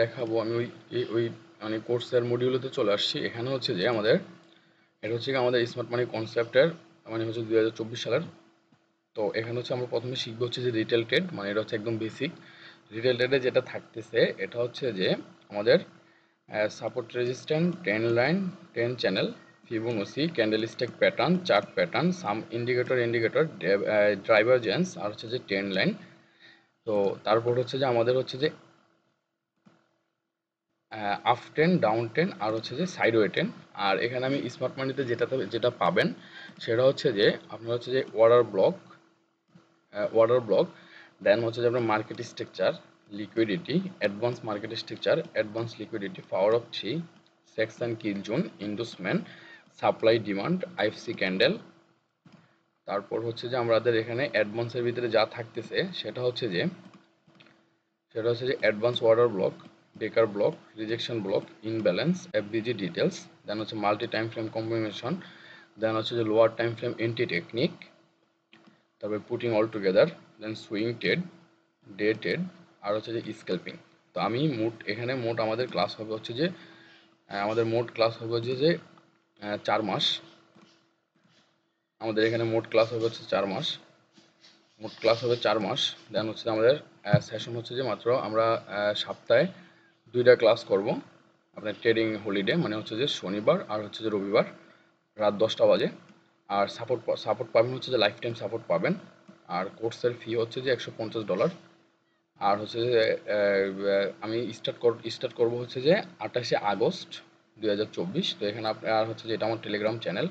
দেখাবো আমি ওই মানে কোর্সের মডিউলেতে চলে আসছি। এখানে হচ্ছে যে আমাদের এটা হচ্ছে কি আমাদের স্মার্ট মানি কনসেপ্টের মানে হচ্ছে 2024 সালের। তো এখানে হচ্ছে আমরা প্রথমে শিখবো হচ্ছে যে রিটেল ট্রেড, মানে এটা হচ্ছে একদম বেসিক। রিটেল ট্রেডে যেটা থাকতেছে এটা হচ্ছে যে আমাদের support resistant, trend line, trend channel, Fibonacci, candlestick pattern, chart pattern, some indicator, divergence, আর হচ্ছে যে ট্রেন্ড লাইন। তো তারপর হচ্ছে যে আমাদের হচ্ছে যে আপ ট্রেন, ডাউন ট্রেন, আর হচ্ছে যে সাইডওয়ে ট্রেন। আর এখানে আমি স্মার্ট মানিতে যেটা পাবেন সেটা হচ্ছে যে আপনার হচ্ছে যে অর্ডার ব্লক, দেন হচ্ছে যে আপনার market structure, liquidity, advance market structure, advance liquidity, power of 3, section kill zone, inducement, supply demand, IFC candle. তারপর হচ্ছে যে আমাদের এখানে অ্যাডভান্সের ভিতরে যা থাকতেছে সেটা হচ্ছে যে advance order block, breaker block, rejection block, imbalance, FVG details, then হচ্ছে multi time frame combination, then হচ্ছে যে lower time frame entry technique, তারপরে putting all together, then swing trade, day trade, আর হচ্ছে যে স্ক্যাল্পিং। তো আমি এখানে আমাদের ক্লাস হবে হচ্ছে যে আমাদের মোট ক্লাস হবে হচ্ছে যে 4 মাস। আমাদের এখানে মোট ক্লাস হবে হচ্ছে 4 মাস। দেন হচ্ছে আমাদের সেশন হচ্ছে যে মাত্র আমরা সপ্তাহে 2টা ক্লাস করব। আপনার ট্রেডিং হলিডে মানে হচ্ছে যে শনিবার আর হচ্ছে যে রবিবার রাত 10টা বাজে। আর সাপোর্ট পাবেন হচ্ছে যে লাইফ টাইম সাপোর্ট পাবেন। আর কোর্সের ফি হচ্ছে যে $150। আর হচ্ছে যে আমি স্টার্ট করবো হচ্ছে যে 28শে আগস্ট 2024। তো এখানে আর হচ্ছে যে এটা আমার টেলিগ্রাম চ্যানেল,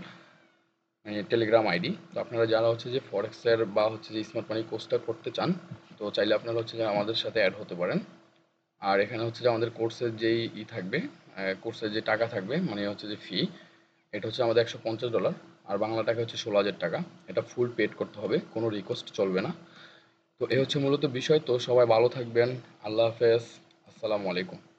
মানে টেলিগ্রাম আইডি। তো আপনারা যারা হচ্ছে যে ফরেক্সের বা হচ্ছে যে স্মার্ট মানি কোর্সটা করতে চান তো চাইলে আপনারা হচ্ছে যে আমাদের সাথে অ্যাড হতে পারেন। আর এখানে হচ্ছে যে আমাদের কোর্সের যেই থাকবে, কোর্সের যে টাকা থাকবে মানে হচ্ছে যে ফি, এটা হচ্ছে আমাদের $150। আর বাংলা টাকা হচ্ছে 16,000 টাকা। এটা ফুল পেড করতে হবে, কোনো রিকোয়েস্ট চলবে না। তো এই হচ্ছে মূলত বিষয়। তো সবাই ভালো থাকবেন। আল্লাহ হাফেজ। আসসালামু আলাইকুম।